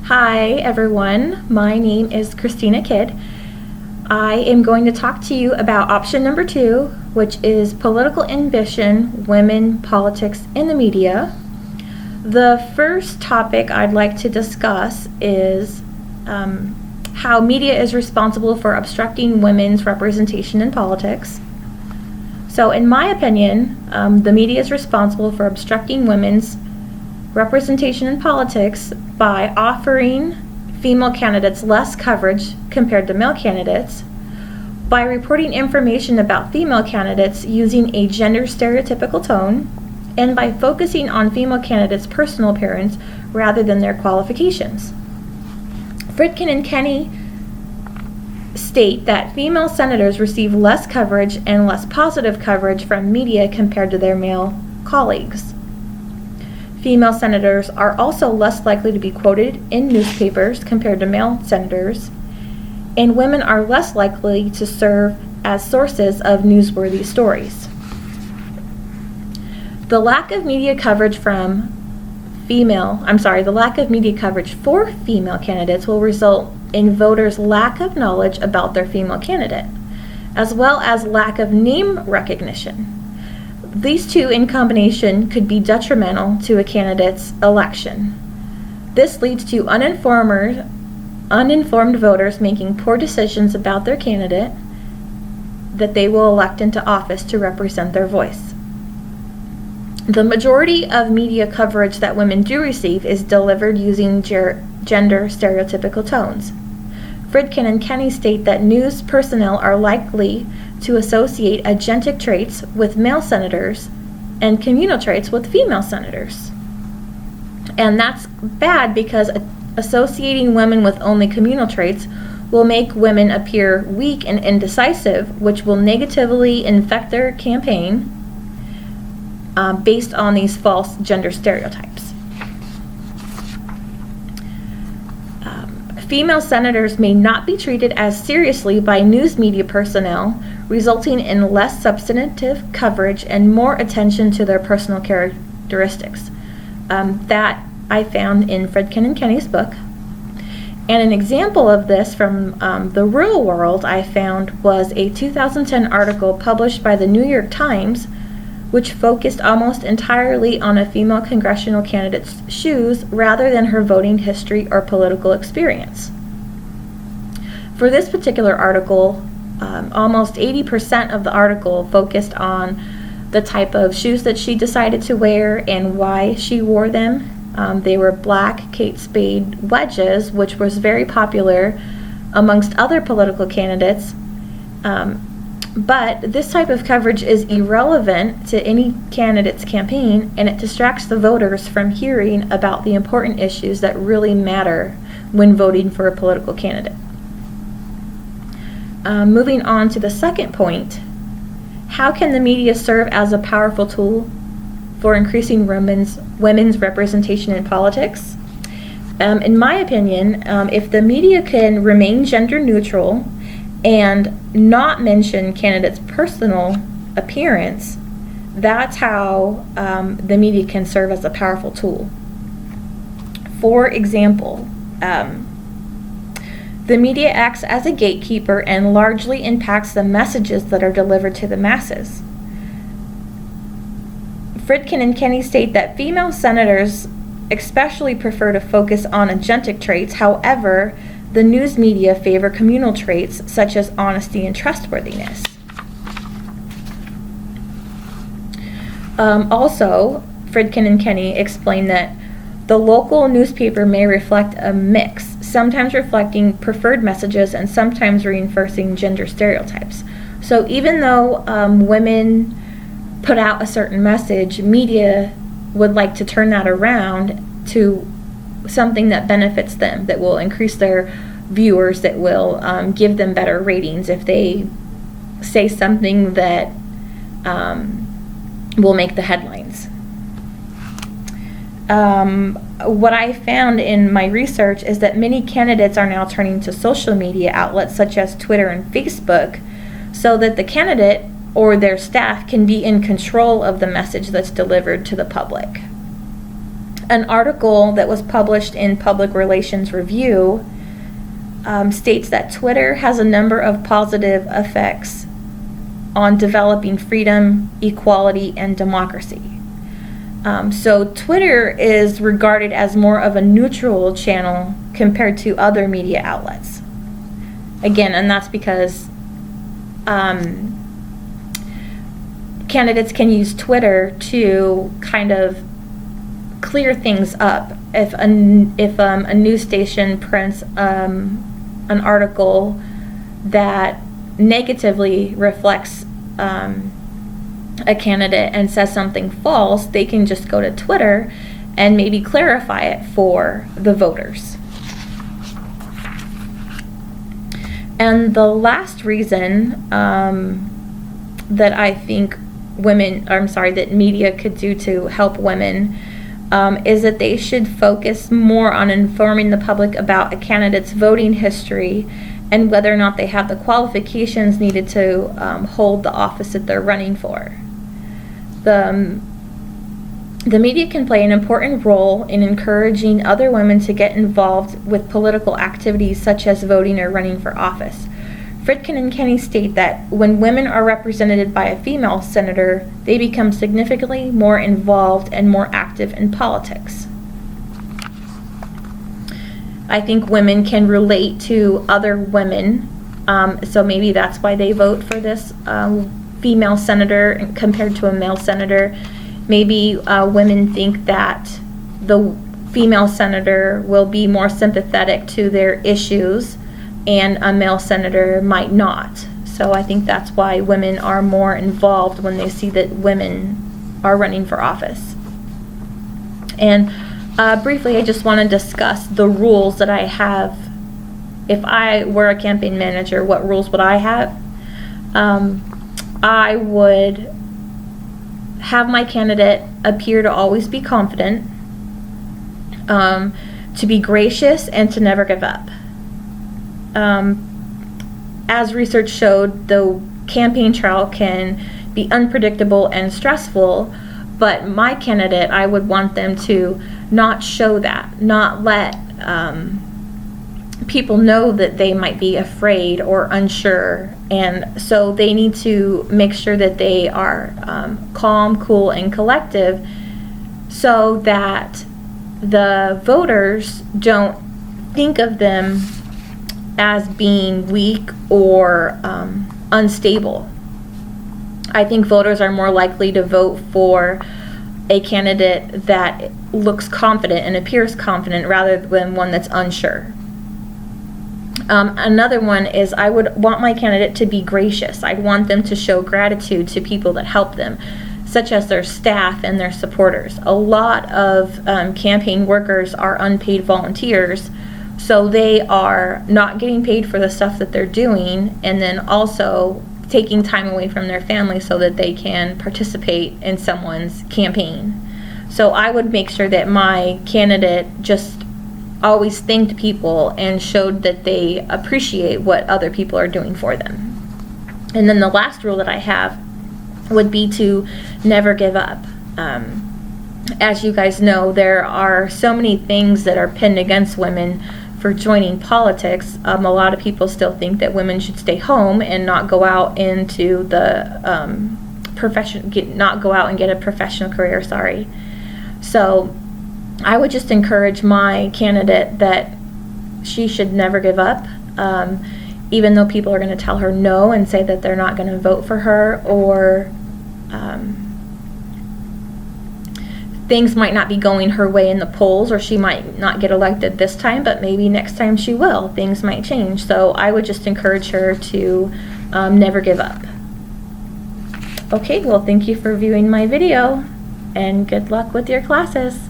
Hi everyone, my name is Christina Kidd. I am going to talk to you about option number 2, which is political ambition, women, politics, and the media. The first topic I'd like to discuss is how media is responsible for obstructing women's representation in politics. So in my opinion, the media is responsible for obstructing women's representation in politics by offering female candidates less coverage compared to male candidates, by reporting information about female candidates using a gender stereotypical tone, and by focusing on female candidates' personal appearance rather than their qualifications. Fridkin and Kenny state that female senators receive less coverage and less positive coverage from media compared to their male colleagues. Female senators are also less likely to be quoted in newspapers compared to male senators, and women are less likely to serve as sources of newsworthy stories. The lack of media coverage for female candidates will result in voters' lack of knowledge about their female candidate, as well as lack of name recognition. These two in combination could be detrimental to a candidate's election. This leads to uninformed voters making poor decisions about their candidate that they will elect into office to represent their voice. The majority of media coverage that women do receive is delivered using gender stereotypical tones. Fridkin and Kenny state that news personnel are likely to associate agentic traits with male senators and communal traits with female senators. And that's bad because associating women with only communal traits will make women appear weak and indecisive, which will negatively infect their campaign based on these false gender stereotypes. Female senators may not be treated as seriously by news media personnel, resulting in less substantive coverage and more attention to their personal characteristics. That I found in Fridkin and Kenny's book. And an example of this from the real world I found was a 2010 article published by the New York Times, which focused almost entirely on a female congressional candidate's shoes rather than her voting history or political experience. For this particular article, almost 80% of the article focused on the type of shoes that she decided to wear and why she wore them. They were black Kate Spade wedges, which was very popular amongst other political candidates. But this type of coverage is irrelevant to any candidate's campaign, and it distracts the voters from hearing about the important issues that really matter when voting for a political candidate. Moving on to the second point, how can the media serve as a powerful tool for increasing women's representation in politics? In my opinion, if the media can remain gender neutral and not mention candidates' personal appearance, that's how the media can serve as a powerful tool. For example, the media acts as a gatekeeper and largely impacts the messages that are delivered to the masses. Fridkin and Kenny state that female senators especially prefer to focus on agentic traits. However, the news media favor communal traits such as honesty and trustworthiness. Also, Fridkin and Kenny explain that the local newspaper may reflect a mix, sometimes reflecting preferred messages and sometimes reinforcing gender stereotypes. So even though women put out a certain message, media would like to turn that around to something that benefits them, that will increase their viewers, that will give them better ratings if they say something that will make the headlines. What I found in my research is that many candidates are now turning to social media outlets such as Twitter and Facebook so that the candidate or their staff can be in control of the message that's delivered to the public. An article that was published in Public Relations Review states that Twitter has a number of positive effects on developing freedom, equality, and democracy. So Twitter is regarded as more of a neutral channel compared to other media outlets. Again, and that's because candidates can use Twitter to kind of clear things up. If a news station prints an article that negatively reflects a candidate and says something false, they can just go to Twitter and maybe clarify it for the voters. And the last reason that I think that media could do to help women is that they should focus more on informing the public about a candidate's voting history and whether or not they have the qualifications needed to hold the office that they're running for. The media can play an important role in encouraging other women to get involved with political activities such as voting or running for office. Fritkin and Kenny state that when women are represented by a female senator, they become significantly more involved and more active in politics. I think women can relate to other women, so maybe that's why they vote for this female senator compared to a male senator. Maybe women think that the female senator will be more sympathetic to their issues and a male senator might not. So I think that's why women are more involved when they see that women are running for office. And briefly, I just want to discuss the rules that I have. If I were a campaign manager, what rules would I have? I would have my candidate appear to always be confident, to be gracious, and to never give up. As research showed, the campaign trail can be unpredictable and stressful, but my candidate, I would want them to not show that, not let people know that they might be afraid or unsure, and so they need to make sure that they are calm, cool, and collective so that the voters don't think of them as being weak or unstable. I think voters are more likely to vote for a candidate that looks confident and appears confident rather than one that's unsure. Another one is I would want my candidate to be gracious. I'd want them to show gratitude to people that help them, such as their staff and their supporters. A lot of campaign workers are unpaid volunteers, so they are not getting paid for the stuff that they're doing, and then also taking time away from their family so that they can participate in someone's campaign. So I would make sure that my candidate just always thanked people and showed that they appreciate what other people are doing for them. And then the last rule that I have would be to never give up. As you guys know, there are so many things that are pinned against women for joining politics. A lot of people still think that women should stay home and not go out into the not go out and get a professional career. So I would just encourage my candidate that she should never give up, even though people are going to tell her no and say that they're not going to vote for her, or things might not be going her way in the polls, or she might not get elected this time, but maybe next time she will. Things might change. So I would just encourage her to never give up. Okay, well, thank you for viewing my video, and good luck with your classes.